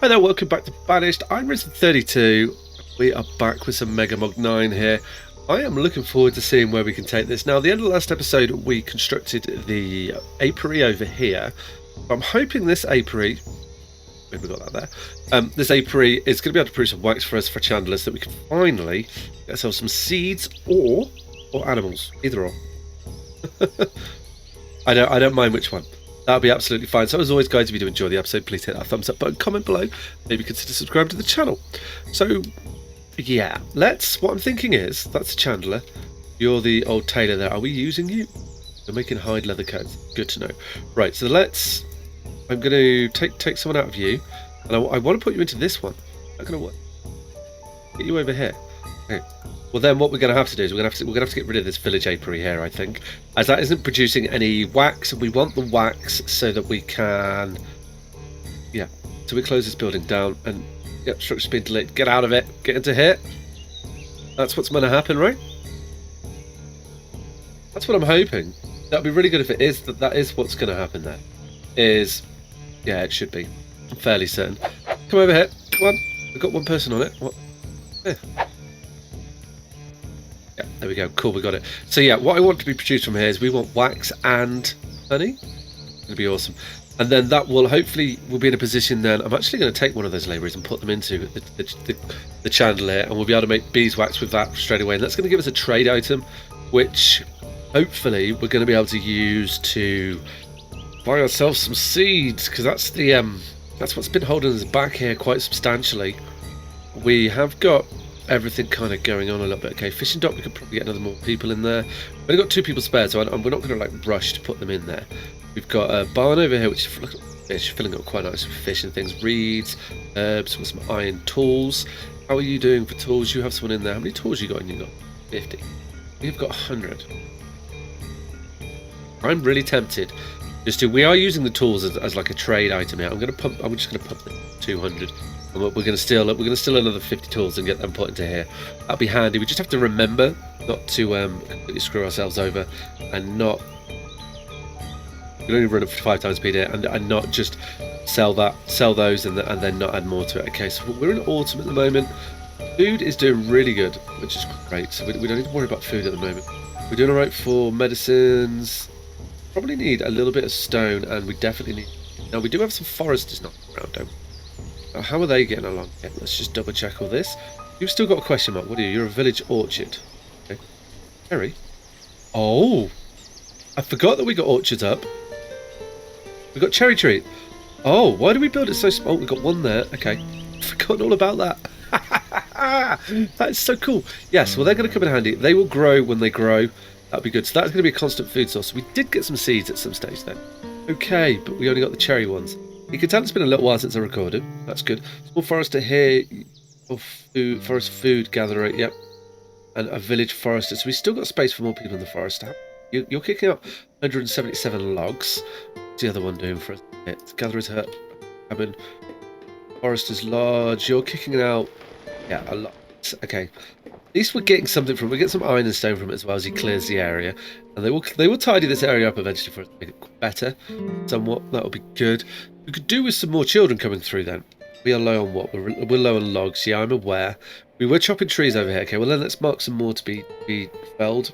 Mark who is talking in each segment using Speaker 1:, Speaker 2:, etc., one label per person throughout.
Speaker 1: Hi there, welcome back to Banished. I'm Risen32. We are back with some MegaMod 9 here. I am looking forward to seeing where we can take this. Now, at the end of the last episode, we constructed the apiary over here. I'm hoping this apiary, maybe we got that there, this apiary is going to be able to produce some wax for us for chandlers, that we can finally get ourselves some seeds or animals, either or. I don't mind which one. That'll be absolutely fine. So as always, guys, if you do enjoy the episode, please hit that thumbs up button, comment below, maybe consider subscribing to the channel. So, yeah, what I'm thinking is, that's the chandler. You're the old tailor there. Are we using you? We're making hide leather coats. Good to know. Right, so I'm going to take someone out of you, and I want to put you into this one. Not going to work. Get you over here. Okay. Well, then what we're going to have to do is we're going to have to get rid of this village apiary here, I think, as that isn't producing any wax, and we want the wax so that we can, yeah. So we close this building down, and yep, structure's been deleted. Get out of it. Get into here. That's what's going to happen, right? That's what I'm hoping. That'd be really good if it is. That is what's going to happen there. Yeah, it should be. I'm fairly certain. Come over here. Come on. We've got one person on it. What? Yeah. Yeah, there we go. Cool, we got it. So yeah, what I want to be produced from here is we want wax and honey. It's going to be awesome. And then that will hopefully, we'll be in a position then, I'm actually going to take one of those labourers and put them into the chandelier, and we'll be able to make beeswax with that straight away. And that's going to give us a trade item, which hopefully we're going to be able to use to buy ourselves some seeds, because that's what's been holding us back here quite substantially. We have got everything kind of going on a little bit. Okay, fishing dock, we could probably get another more people in there. We've only got 2 people spare, so we're not going to like rush to put them in there. We've got a barn over here, which is full of fish, filling up quite nice with fish and things. Reeds, herbs, with some iron tools. How are you doing for tools? You have someone in there. How many tools you got? And you got 50. We've got 100. I'm really tempted. We are using the tools as like a trade item here. I'm just going to pump the 200. And we're going to steal another 50 tools and get them put into here. That'll be handy. We just have to remember not to completely screw ourselves over, and not. We can only run up for 5 times speed here, and not just sell those and then not add more to it. Okay, so we're in autumn at the moment. Food is doing really good, which is great. So we don't need to worry about food at the moment. We're doing all right for medicines. Probably need a little bit of stone, and we definitely need. Now we do have some foresters knocking around, don't we? How are they getting along? Okay, let's just double check all this. You've still got a question mark. What are you? You're a village orchard. Okay. Cherry. Oh, I forgot that we got orchards up. We got cherry tree. Oh, why do we build it so small? Oh, we got one there. Okay, forgotten all about that. That is so cool. Yes, well, they're going to come in handy. They will grow when they grow. That'll be good. So that's going to be a constant food source. We did get some seeds at some stage then. Okay, but we only got the cherry ones. You can tell it's been a little while since I recorded. That's good. Small forester here. Forest food gatherer. Yep. And a village forester. So we still got space for more people in the forest. You're kicking up 177 logs. What's the other one doing for us? Gatherer's hut. Cabin. Forester's lodge. You're kicking out. Yeah, a lot. Okay. At least we're getting something from. We get some iron and stone from it as well as he clears the area, and they will tidy this area up eventually for us to make it better, somewhat. That'll be good. We could do with some more children coming through then. We are low on what? We're low on logs. Yeah, I'm aware. We were chopping trees over here. Okay, well then let's mark some more to be felled.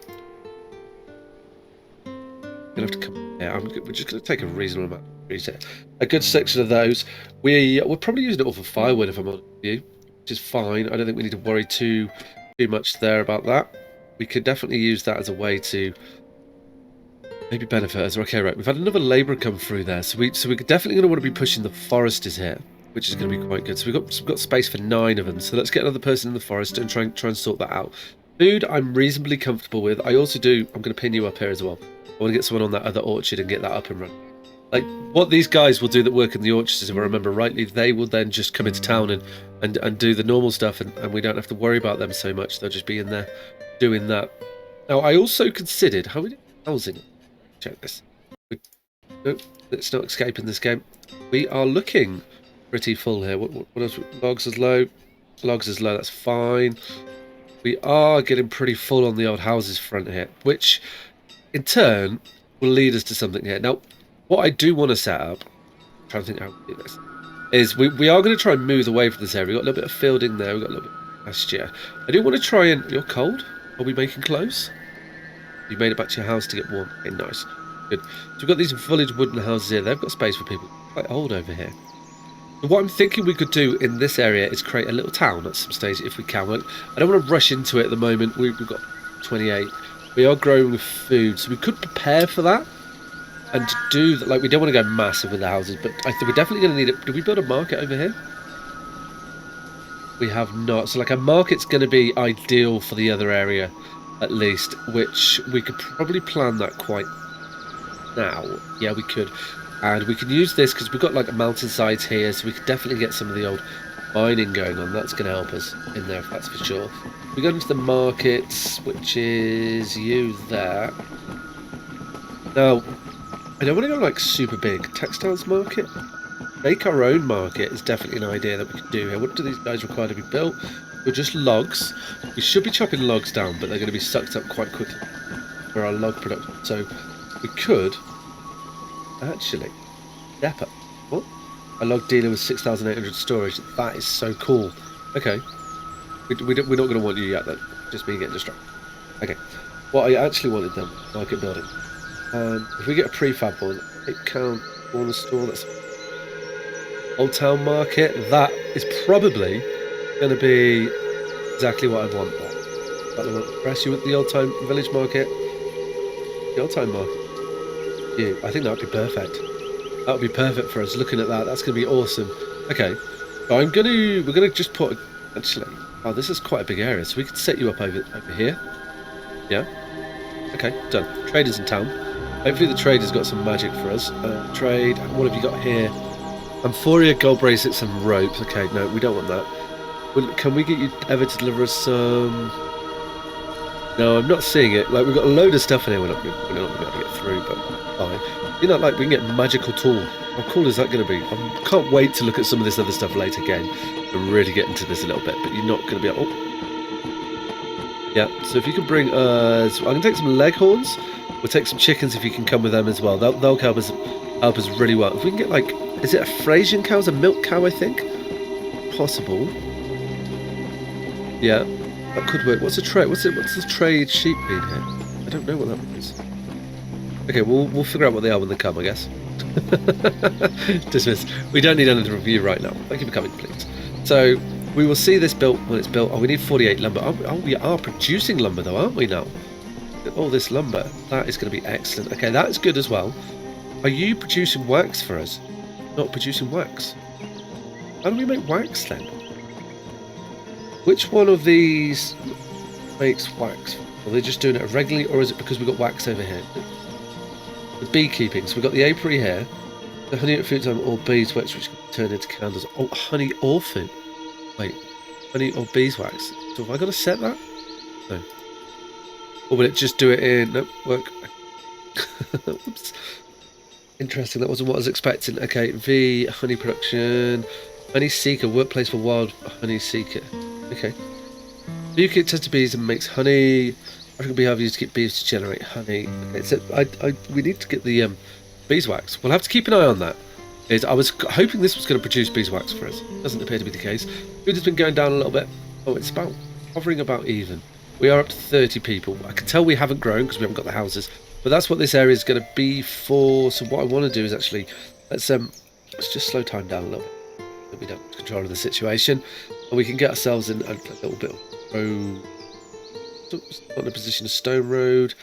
Speaker 1: Gonna have to come. Yeah, we're just gonna take a reasonable amount of trees here. A good section of those. We're probably using it all for firewood, if I'm honest with you, which is fine. I don't think we need to worry too much there about that. We could definitely use that as a way to maybe benefit us. Okay, right, we've had another labourer come through there, so we're definitely going to want to be pushing the foresters here, which is going to be quite good. So we've got space for 9 of them, so let's get another person in the forest and try and sort that out. Food I'm reasonably comfortable with. I'm going to pin you up here as well. I want to get someone on that other orchard and get that up and running. Like, what these guys will do that work in the orchards, if I remember rightly, they will then just come into town and do the normal stuff, and we don't have to worry about them so much. They'll just be in there doing that. Now, I also considered, how many housing? Check this. Nope, it's not escaping this game. We are looking pretty full here. What else? Logs is low. Logs is low, that's fine. We are getting pretty full on the old houses front here, which in turn will lead us to something here. Now, what I do want to set up, I'm trying to think how to do this. is we are going to try and move away from this area. We've got a little bit of fielding there. We've got a little bit of pasture. I do want to try and... You're cold? Are we making clothes? You made it back to your house to get warm. Okay, nice. Good. So we've got these village wooden houses here. They've got space for people. Quite old over here. So what I'm thinking we could do in this area is create a little town at some stage if we can. I don't want to rush into it at the moment. We've got 28. We are growing with food, so we could prepare for that. And to do that, like, we don't want to go massive with the houses, but I think we're definitely going to need it. Did we build a market over here? We have not. So, like, a market's going to be ideal for the other area, at least, which we could probably plan that quite now. Yeah, we could. And we can use this because we've got, like, mountainsides here, so we could definitely get some of the old mining going on. That's going to help us in there, that's for sure. We go into the markets, which is you there. Now, I don't want to go like super big. Textiles market? Make our own market is definitely an idea that we could do here. What do these guys require to be built? They're just logs. We should be chopping logs down, but they're going to be sucked up quite quickly for our log production. So we could actually depot. What? A log dealer with 6,800 storage. That is so cool. Okay. We're not going to want you yet then. Just me getting distracted. Okay. What I actually wanted then, market building. If we get a prefab one, 8 count corner store, that's Old Town Market, that is probably going to be exactly what I want there. Press you at the Old Town Village Market, the Old Town Market. Yeah, I think that would be perfect. That would be perfect for us. Looking at that, that's going to be awesome. Okay, so we're going to just put, actually, oh, this is quite a big area, so we could set you up over here. Yeah. Okay, done. Traders in town. Hopefully the trader's got some magic for us. Trade, what have you got here? Amphoria, gold bracelets and ropes. Okay, no, we don't want that. Well, can we get you ever to deliver us some... No, I'm not seeing it. Like, we've got a load of stuff in here we're not going to be able to get through, but fine. You know, like, we can get magical tool. How cool is that going to be? I can't wait to look at some of this other stuff later again and really get into this a little bit, but you're not going to be able... Oh. Yeah, so if you can bring us... I can take some leghorns. We'll take some chickens if you can come with them as well. They'll help us really well. If we can get, like, is it a Frisian cow? It's a milk cow, I think. Possible. Yeah, that could work. What's the trade? What's the trade sheep breed here? I don't know what that is. Okay, we'll figure out what they are when they come, I guess. Dismiss. We don't need another review right now. Thank you for coming, please. So we will see this built when it's built. Oh, we need 48 lumber. Oh, we are producing lumber though, aren't we now? All this lumber, that is going to be excellent. Okay, that's good as well. Are you producing wax for us? Not producing wax. How do we make wax then? Which one of these makes wax? Are they just doing it regularly, or is it because we've got wax over here? The beekeeping. So we've got the apiary here. The honey at food time or beeswax, which can turn into candles. Oh, honey or food. Wait, honey or beeswax. So have I got to set that? No. Or will it just do it in... Nope, work. Oops. Interesting, that wasn't what I was expecting. Okay, V, honey production. Honey seeker, workplace for wild honey seeker. Okay. Beekeeper tends to bees and makes honey. African beehive used to keep bees to generate honey. Okay, so we need to get the beeswax. We'll have to keep an eye on that. I was hoping this was going to produce beeswax for us. Doesn't appear to be the case. Food has been going down a little bit. Oh, it's hovering about even. We are up to 30 people. I can tell we haven't grown because we haven't got the houses, but that's what this area is going to be for. So what I want to do is actually let's just slow time down a little bit so we don't lose control of the situation, and we can get ourselves in a little bit of road. Not in a position of stone road,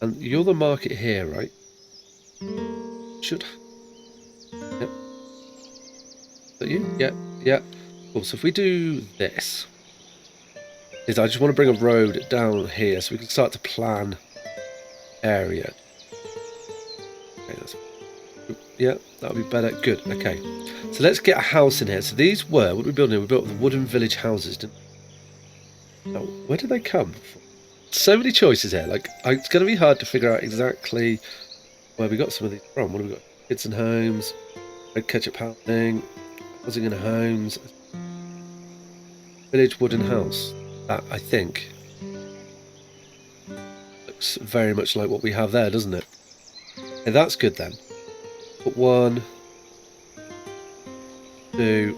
Speaker 1: and you're the market here, right? Should. Yep. Is that you? Yeah. Yeah. Cool. So if we do this. Is I just want to bring a road down here so we can start to plan area. Okay, yeah, that'll be better. Good. Okay, so let's get a house in here. So these were what we built here. We built the wooden village houses. Didn't we? Now, where did they come from? So many choices here. Like it's going to be hard to figure out exactly where we got some of these from. What have we got? Kids and homes, red ketchup housing, housing and homes, village wooden house. That, I think, looks very much like what we have there, doesn't it? Okay, that's good then. Put one. 2,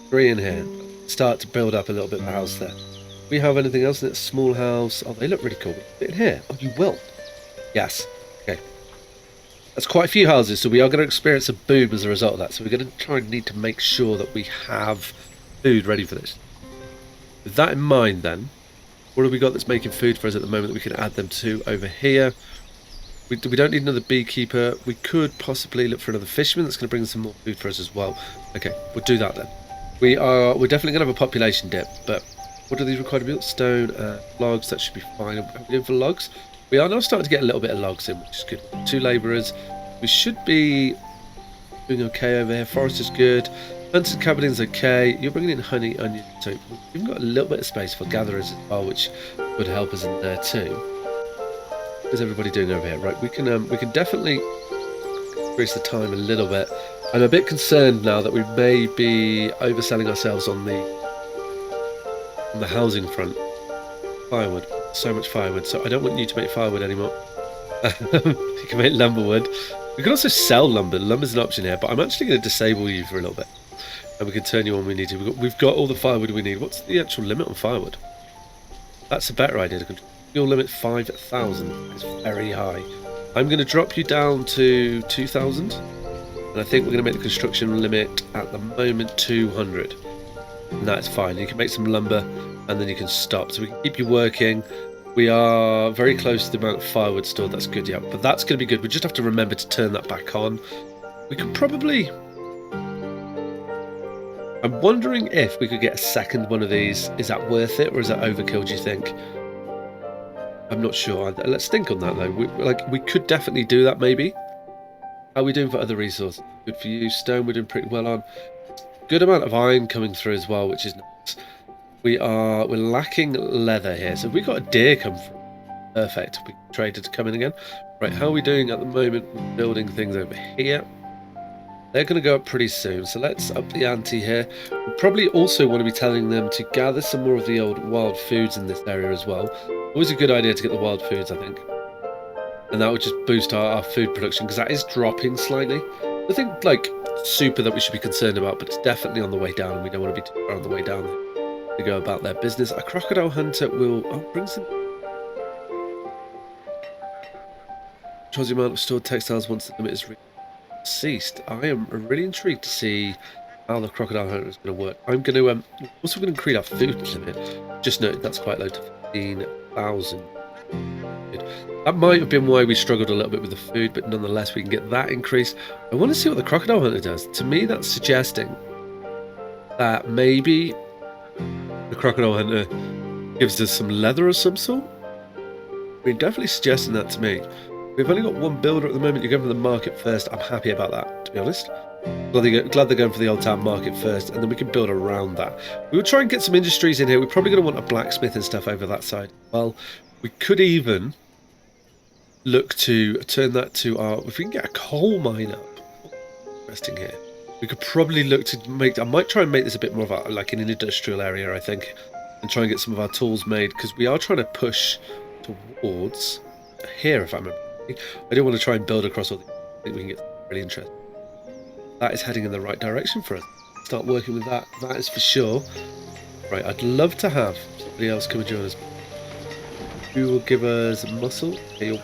Speaker 1: 3 in here. Start to build up a little bit of a house there. Do we have anything else in that small house? Oh, they look really cool. In here? Oh, you will. Yes. Okay. That's quite a few houses, so we are going to experience a boom as a result of that. So we're going to try and need to make sure that we have food ready for this. With that in mind, then, what have we got that's making food for us at the moment that we can add them to over here? We don't need another beekeeper. We could possibly look for another fisherman that's going to bring some more food for us as well. Okay, we'll do that then. We're definitely going to have a population dip, but what do these require to build? Stone and logs, that should be fine. Are we doing for logs? We are now starting to get a little bit of logs in, which is good. 2 labourers. We should be doing okay over here. Forest is good. Hunts and cabining's okay. You're bringing in honey, onion, so we've even got a little bit of space for gatherers as well, which would help us in there too. What is everybody doing over here? Right, we can definitely increase the time a little bit. I'm a bit concerned now that we may be overselling ourselves on the housing front. Firewood, so much firewood. So I don't want you to make firewood anymore. You can make lumberwood. We can also sell lumber. Lumber's an option here, but I'm actually going to disable you for a little bit, and we can turn you on when we need to. We've got all the firewood we need. What's the actual limit on firewood? That's a better idea to control. Fuel limit 5,000. It's very high. I'm going to drop you down to 2,000, and I think we're going to make the construction limit at the moment 200, and that's fine. You can make some lumber, and then you can stop. So we can keep you working. We are very close to the amount of firewood stored. That's good, yeah. But that's going to be good. We just have to remember to turn that back on. We could probably... I'm wondering if we could get a second one of these. Is that worth it, or is that overkill, do you think? I'm not sure. Let's think on that, though. We could definitely do that, maybe. How are we doing for other resources? Good for you. Stone we're doing pretty well on. Good amount of iron coming through as well, which is nice. We're lacking leather here, so if we got a deer come through, perfect. We can trade it to come in again. Right, how are we doing at the moment? We're building things over here. They're going to go up pretty soon, so let's up the ante here. We probably also want to be telling them to gather some more of the old wild foods in this area as well. Always a good idea to get the wild foods, I think. And that would just boost our food production, because that is dropping slightly. Nothing like super that we should be concerned about, but it's definitely on the way down, and we don't want to be too far on the way down to go about their business. A crocodile hunter will bring some. Controls the amount of stored textiles once the limit is ceased. I am really intrigued to see how the crocodile hunter is going to work. I'm going to also going to increase our food limit. Just noted that's quite low to 15,000. That might have been why we struggled a little bit with the food, but nonetheless we can get that increase. I want to see what the crocodile hunter does. To me, that's suggesting that maybe the crocodile hunter gives us some leather of some sort. I mean, definitely suggesting that to me. We've only got one builder at the moment. You're going for the market first. I'm happy about that, to be honest. Glad they're going for the old town market first, and then we can build around that. We will try and get some industries in here. We're probably going to want a blacksmith and stuff over that side. Well, we could even look to turn that to our... If we can get a coal mine up. Interesting here. We could probably look to make... I might try and make this a bit more of a, like an industrial area, I think, and try and get some of our tools made, because we are trying to push towards here, if I remember. I don't want to try and build across all these. I think we can get really interesting. That is heading in the right direction for us. Start working with that. That is for sure. Right, I'd love to have somebody else come and join us. Who will give us muscle? Okay,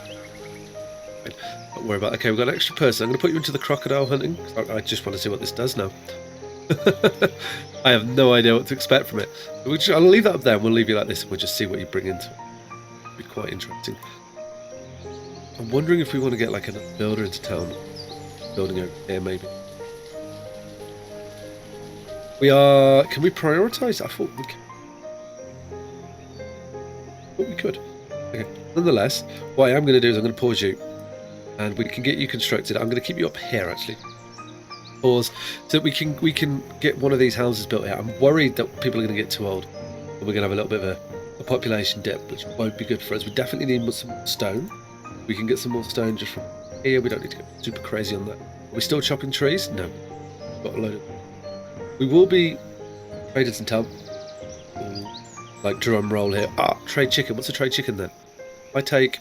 Speaker 1: don't worry about it. Okay, we've got an extra person. I'm going to put you into the crocodile hunting. I just want to see what this does now. I have no idea what to expect from it. I'll leave that up there and we'll leave you like this and we'll just see what you bring into it. It'll be quite interesting. I'm wondering if we want to get like another builder into town. Building over here, maybe. Can we prioritise? I thought we could. Okay. Nonetheless, what I am going to do is I'm going to pause you. And we can get you constructed. I'm going to keep you up here, actually. Pause. So that we can get one of these houses built here. I'm worried that people are going to get too old. And we're going to have a little bit of a population dip, which won't be good for us. We definitely need some more stone. We can get some more stone just from here. We don't need to go super crazy on that. Are we still chopping trees? No. Got a load of... We will be traders in town. Like drum roll here. Trade chicken. What's a trade chicken then? I take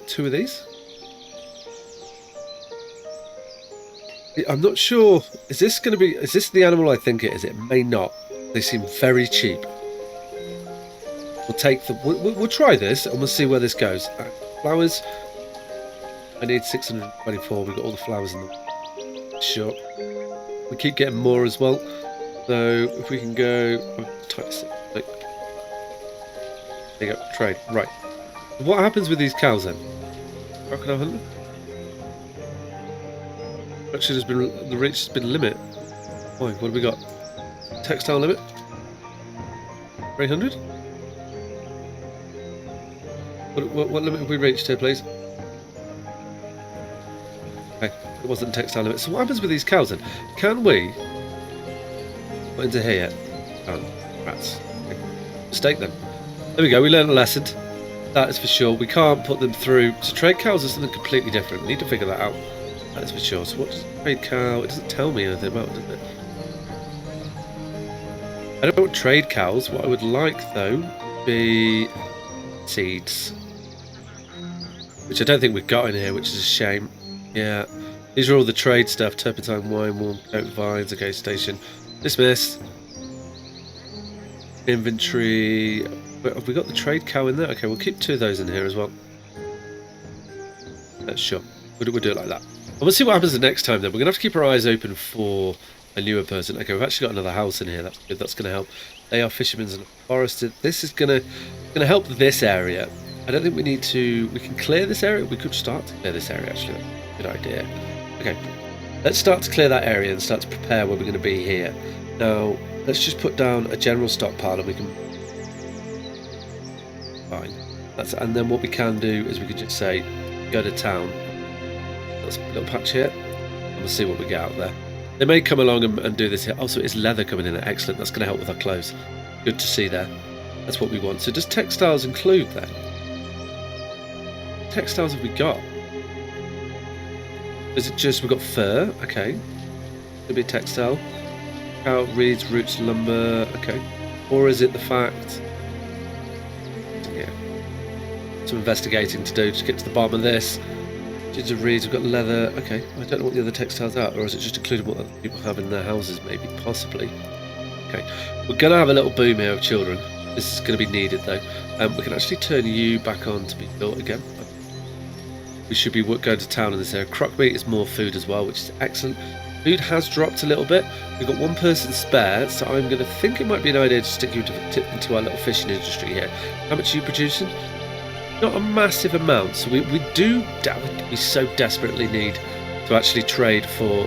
Speaker 1: 2 of these. I'm not sure. Is this going to be? Is this the animal I think it is? It may not. They seem very cheap. We'll take the. We'll try this and we'll see where this goes. Flowers. I need 624. We've got all the flowers in the shop. We keep getting more as well. So if we can go. There you go. Trade. Right. What happens with these cows then? Crocodile hunter? Actually, the reach has been limit. Why? What have we got? Textile limit? 300? What limit have we reached here, please? Okay, it wasn't textile limit. So what happens with these cows then? Can we put into here? Oh, rats. Okay. Mistake then. There we go. We learned a lesson. That is for sure. We can't put them through. So trade cows is something completely different. We need to figure that out. That is for sure. So what does trade cow? It doesn't tell me anything about it, does it? I don't know what trade cows. What I would like though would be seeds, which I don't think we've got in here, which is a shame. Yeah, these are all the trade stuff: turpentine, wine, warm coat, vines. Okay, station. Dismiss. Inventory. Have we got the trade cow in there? Okay, we'll keep 2 of those in here as well. That's sure. We'll do it like that. And we'll see what happens the next time then. We're going to have to keep our eyes open for a newer person. Okay, we've actually got another house in here. That's good. That's going to help. They are fishermen and forested. This is going to help this area. I don't think we need to... We can clear this area. We could start to clear this area, actually. That's a good idea. Okay, let's start to clear that area and start to prepare where we're going to be here. Now, let's just put down a general stockpile and we can... Fine. And then what we can do is we could just say, go to town. That's a little patch here. And we'll see what we get out there. They may come along and do this here. Also, it's leather coming in there. Excellent. That's going to help with our clothes. Good to see there. That's what we want. So does textiles include that? Textiles have we got? Is it just we've got fur? Okay. Could be textile. Cow, reeds, roots, lumber. Okay. Or is it the fact... Yeah. Some investigating to do to get to the bottom of this. Ginger reeds, we've got leather. Okay, I don't know what the other textiles are, or is it just including what other people have in their houses, maybe, possibly. Okay, we're going to have a little boom here of children. This is going to be needed, though. We can actually turn you back on to be built again. We should be going to town in this area. Croc meat is more food as well, which is excellent. Food has dropped a little bit. We've got 1 person spare, so I'm going to think it might be an idea to stick you into our little fishing industry here. How much are you producing? Not a massive amount, so we so desperately need to actually trade for...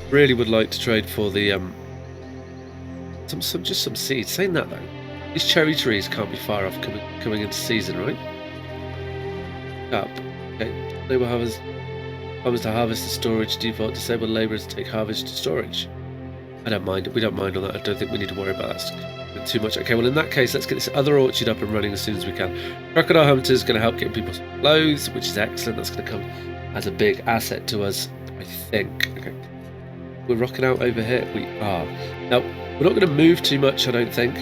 Speaker 1: really would like to trade for the just some seeds. Saying that though, these cherry trees can't be far off coming into season, right? Up. Okay. Labor harvest. Farmers to harvest to storage. Default. Disabled labourers take harvest to storage. I don't mind. We don't mind on that. I don't think we need to worry about that too much. Okay, well in that case, let's get this other orchard up and running as soon as we can. Crocodile Hunter is going to help get people some clothes, which is excellent. That's going to come as a big asset to us, I think. Okay, we're rocking out over here. We are. Now, we're not going to move too much, I don't think,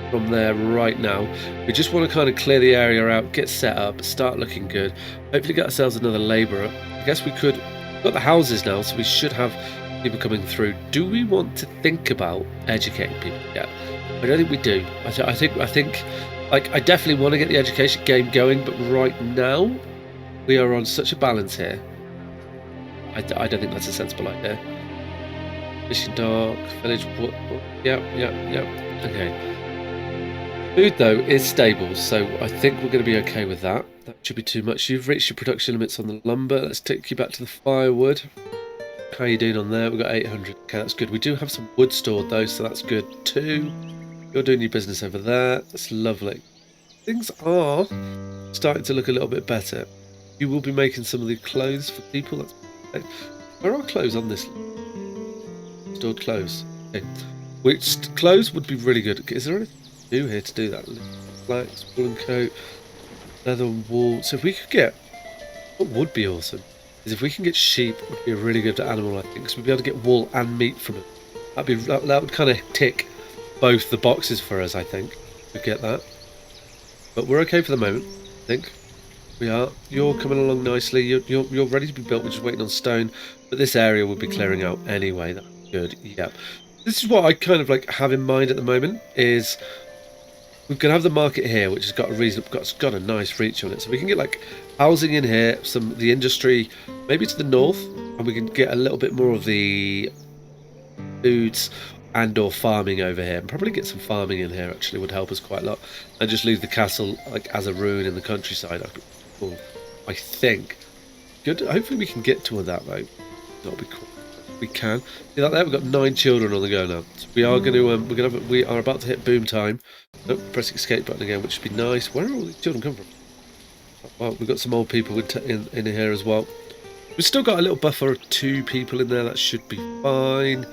Speaker 1: from there right now. We just want to kind of clear the area out, get set up, start looking good. Hopefully get ourselves another labourer. I guess we could... We've got the houses now, so we should have people coming through. Do we want to think about educating people yet? I don't think we do. I think like I definitely want to get the education game going, but right now we are on such a balance here. I don't think that's a sensible idea. Fishing dock, village. Yeah. Okay. Food though is stable, so I think we're going to be okay with that. That should be too much. You've reached your production limits on the lumber. Let's take you back to the firewood. How are you doing on there? We've got 800. Okay, that's good. We do have some wood stored though, so that's good too. You're doing your business over there. That's lovely. Things are starting to look a little bit better. You will be making some of the clothes for people. That's okay. Where are clothes on this? Stored clothes. Okay. Which clothes would be really good? Is there anything new here to do that? Flax, woolen coat, leather and wool. So if we could get... What would be awesome is if we can get sheep, would be a really good animal, I think, because we'd be able to get wool and meat from it. That would kind of tick both the boxes for us, I think. We get that. But we're okay for the moment, I think. We are. You're coming along nicely. You're ready to be built. We're just waiting on stone. But this area will be clearing out anyway. That's good. Yep. This is what I kind of like have in mind at the moment. Is we're gonna have the market here, which has got a reason. Got a nice reach on it, so we can get like housing in here, some the industry, maybe to the north, and we can get a little bit more of the foods and/or farming over here, and probably get some farming in here. Actually, would help us quite a lot, and just leave the castle like as a ruin in the countryside. Cool. I think. Good. Hopefully we can get to that though. That'll be cool. We can. See that there? We've got 9 children on the go now. So we are going to. We are about to hit boom time. Oh, press escape button again, which would be nice. Where are all these children come from? Well, we've got some old people in here as well. We've still got a little buffer of 2 people in there. That should be fine.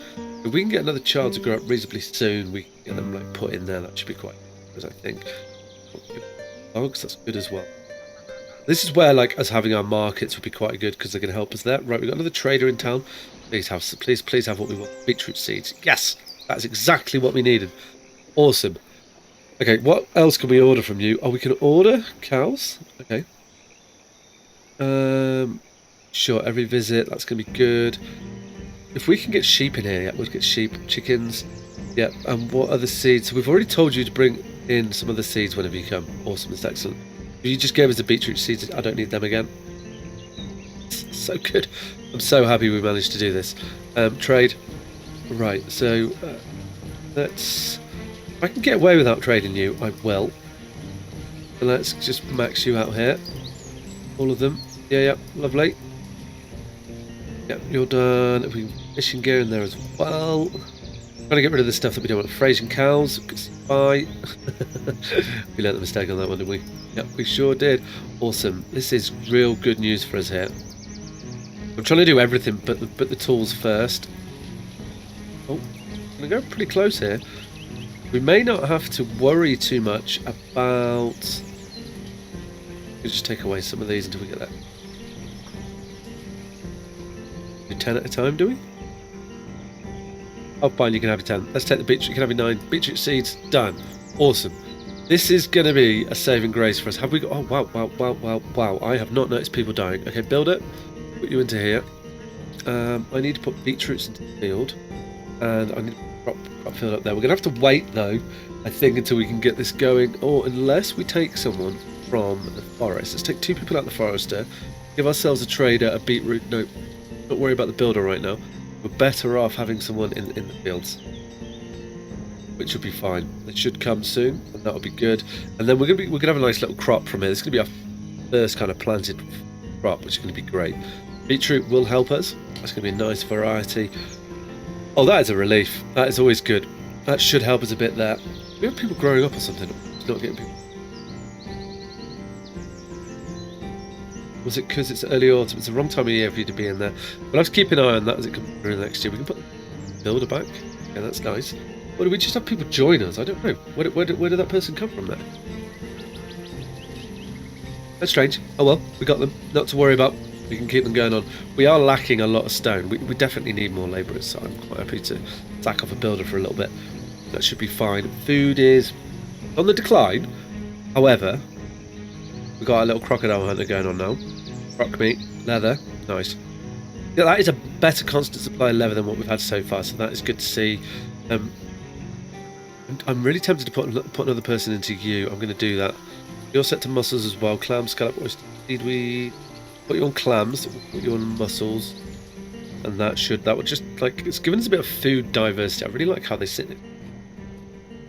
Speaker 1: If we can get another child to grow up reasonably soon, we can get them like put in there. That should be quite good, I think. Dogs, that's good as well. This is where like us having our markets would be quite good because they're going to help us there. Right, we've got another trader in town. Please have what we want. Beetroot seeds. Yes, that's exactly what we needed. Awesome. Okay, what else can we order from you? Oh, we can order cows. Okay. Sure. Every visit. That's going to be good. If we can get sheep in here, yeah, we'll get sheep, chickens. Yeah. And what other seeds? So we've already told you to bring in some other seeds whenever you come. Awesome. That's excellent. You just gave us the beetroot seeds. I don't need them again. So good. I'm so happy we managed to do this. Trade. Right, so let's... If I can get away without trading you, I will. And let's just max you out here. All of them. Yeah, lovely. Yep, you're done. If we fishing gear in there as well. Trying to get rid of the stuff that we don't want. Frasian cows. Bye. We learnt the mistake on that one, didn't we? Yep, we sure did. Awesome. This is real good news for us here. I'm trying to do everything but the tools first. Oh, I'm going to go pretty close here. We may not have to worry too much about... We'll just take away some of these until we get that. Do 10 at a time, do we? Oh, fine, you can have your 10. Let's take the beetroot. You can have your 9. Beetroot seeds, done. Awesome. This is going to be a saving grace for us. Have we got... Oh, wow. I have not noticed people dying. Okay, build it. Put you into here. I need to put beetroots into the field. And I need to put crop field up there. We're going to have to wait, though, I think, until we can get this going. Or unless we take someone from the forest. Let's take 2 people out of the forester. Give ourselves a trader, a beetroot... No, don't worry about the builder right now. We're better off having someone in the fields. Which will be fine. It should come soon, and that'll be good. And then we're gonna have a nice little crop from here. This is gonna be our first kind of planted crop, which is gonna be great. Beetroot will help us. That's gonna be a nice variety. Oh, that is a relief. That is always good. That should help us a bit there. We have people growing up or something. It's not getting people. Was it because it's early autumn? It's the wrong time of year for you to be in there. We'll have to keep an eye on that as it comes through next year. We can put the builder back. Yeah, that's nice. Or do we just have people join us? I don't know. Where did that person come from there? That's strange. Oh well, we got them. Not to worry about. We can keep them going on. We are lacking a lot of stone. We definitely need more labourers, so I'm quite happy to sack off a builder for a little bit. That should be fine. Food is on the decline. However, we've got a little crocodile hunter going on now. Croc meat, leather, nice. Yeah, that is a better constant supply of leather than what we've had so far, so that is good to see. I'm really tempted to put another person into you. I'm going to do that. You're set to muscles as well. Clams, scallop, oyster. Did we put you on clams? Put you on mussels, and that would just like it's given us a bit of food diversity. I really like how they sit.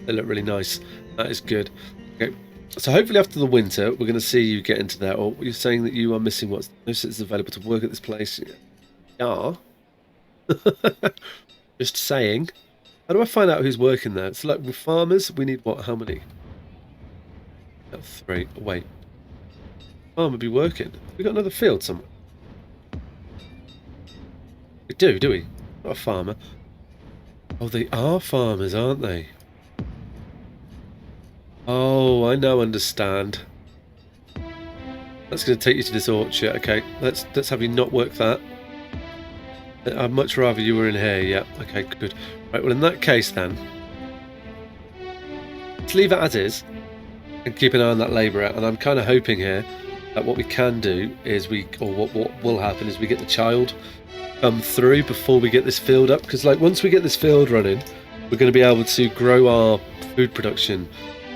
Speaker 1: They look really nice. That is good. Okay, so hopefully after the winter we're going to see you get into there. Or you're saying that you are missing what's no sits available to work at this place. Yeah. Just saying. How do I find out who's working there? It's like with farmers, we need what? How many? 3. Wait. Farmer be working. We got another field somewhere. We do we? Not a farmer. Oh, they are farmers, aren't they? Oh, I now understand. That's going to take you to this orchard. Okay, let's have you not work that. I'd much rather you were in here. Yeah. Okay, good. Right. Well, in that case, then, let's leave it as is and keep an eye on that labourer. And I'm kind of hoping here what we can do is what will happen is we get the child come through before we get this field up, because like once we get this field running, we're going to be able to grow our food production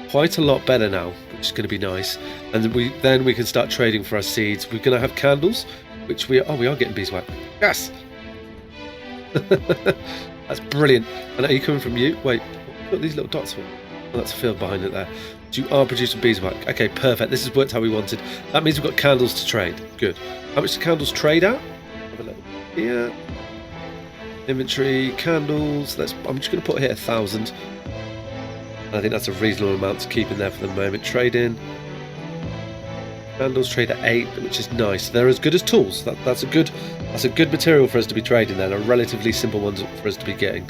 Speaker 1: quite a lot better now, which is going to be nice. And then we can start trading for our seeds. We're going to have candles, which we are getting beeswax. Yes. That's brilliant. And are you coming from you? Wait, what are these little dots for? Oh, that's a field behind it there. You are producing beeswax. Okay, perfect. This has worked how we wanted. That means we've got candles to trade. Good. How much do candles trade at? Have a look here. Inventory, candles. I'm just going to put here 1,000. I think that's a reasonable amount to keep in there for the moment. Trade in. Candles trade at 8, which is nice. They're as good as tools. That's a good material for us to be trading then. A relatively simple one for us to be getting.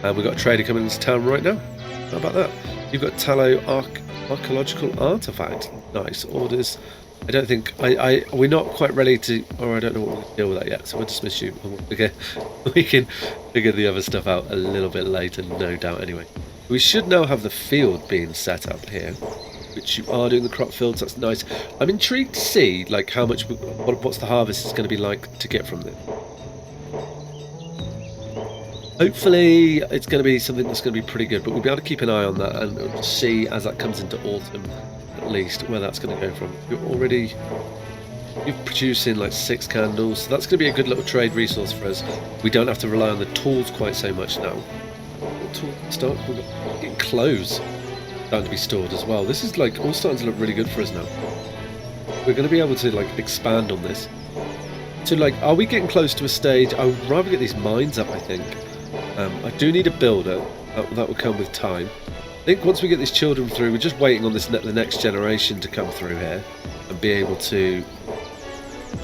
Speaker 1: And we've got a trader coming into town right now. How about that? You've got tallow archaeological artifact. Nice. Orders. I don't think we're not quite ready to, or I don't know what we're going to deal with that yet. So we'll dismiss you. We can figure the other stuff out a little bit later, no doubt. Anyway, we should now have the field being set up here, which you are doing the crop fields. That's nice. I'm intrigued to see like how much what's the harvest is going to be like to get from this. Hopefully it's going to be something that's going to be pretty good, but we'll be able to keep an eye on that and see as that comes into autumn at least where that's going to go from. You're producing like 6 candles, so that's going to be a good little trade resource for us. We don't have to rely on the tools quite so much now. Stock, we've got getting clothes starting to be stored as well. This is like all starting to look really good for us now. We're going to be able to like expand on this. So like, are we getting close to a stage? I would rather get these mines up, I think. I do need a builder. That will come with time. I think once we get these children through, we're just waiting on the next generation to come through here and be able to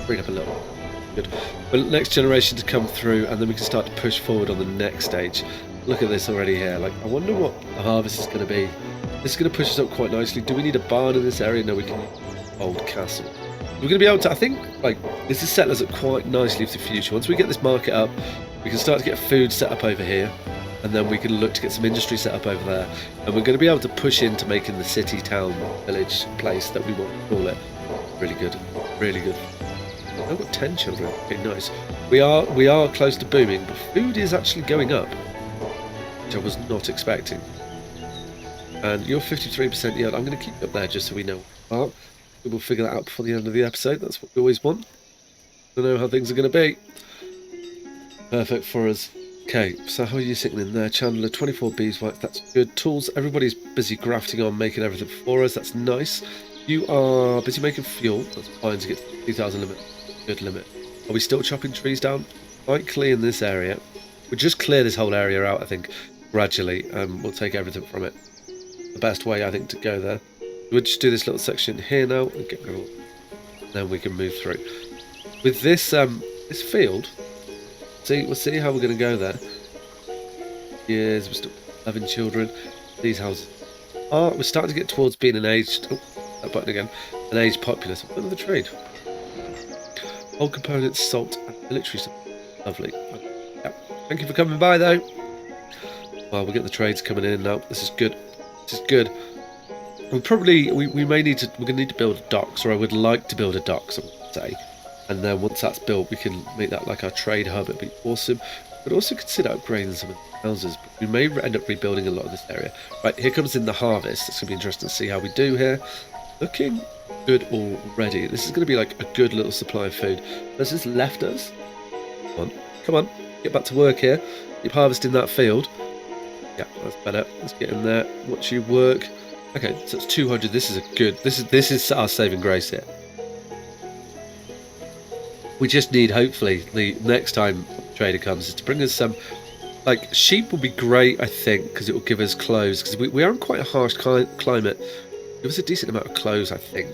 Speaker 1: bring up a little. Good. But next generation to come through, and then we can start to push forward on the next stage. Look at this already here. Like, I wonder what the harvest is going to be. This is going to push us up quite nicely. Do we need a barn in this area? No, we can use an old castle. We're going to be able to, I think, like, this is setting us up quite nicely for the future. Once we get this market up, we can start to get food set up over here, and then we can look to get some industry set up over there. And we're going to be able to push into making the city, town, village place that we want to call it. Really good. Really good. I've got 10 children. Okay, nice. We are close to booming, but food is actually going up, which I was not expecting. And you're 53% yield. I'm going to keep you up there just so we know. We'll figure that out before the end of the episode. That's what we always want. To know how things are going to be. Perfect for us. Okay, so how are you sitting in there? Chandler, 24 beeswax. That's good. Tools. Everybody's busy grafting on, making everything for us. That's nice. You are busy making fuel. That's fine to get to the 2,000 limit. Good limit. Are we still chopping trees down? Likely in this area. We'll just clear this whole area out, I think, gradually. We'll take everything from it. The best way, I think, to go there. We'll just do this little section here now and get rid of it. Then we can move through. With this this field, we'll see how we're going to go there. Years, we're still 11 children. These houses we're starting to get towards being an aged. Oh, that button again. An aged populace. Another trade. Old components, salt, and military stuff. Lovely. Yeah. Thank you for coming by, though. Well, we'll get the trades coming in now. This is good. This is good. We may need to. We're going to need to build docks, or I would like to build a docks, I would say. And then once that's built, we can make that like our trade hub. It'd be awesome. But also consider upgrading some of the houses. But we may end up rebuilding a lot of this area. Right, here comes in the harvest. It's going to be interesting to see how we do here. Looking good already. This is going to be like a good little supply of food. Has this left us? Come on, get back to work here. Keep harvesting that field. Yeah, that's better. Let's get in there. Watch you work. Okay, so it's 200. This is a good. This is our saving grace here. We just need, hopefully, the next time the trader comes, is to bring us some. Like, sheep will be great, I think, because it will give us clothes. Because we are in quite a harsh climate. Give us a decent amount of clothes, I think.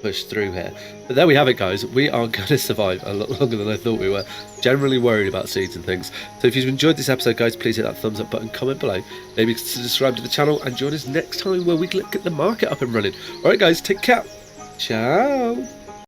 Speaker 1: Push through here. But there we have it, guys. We are going to survive a lot longer than I thought we were. Generally worried about seeds and things. So if you've enjoyed this episode, guys, please hit that thumbs up button, comment below. Maybe subscribe to the channel and join us next time where we get the market up and running. Alright, guys, take care. Ciao.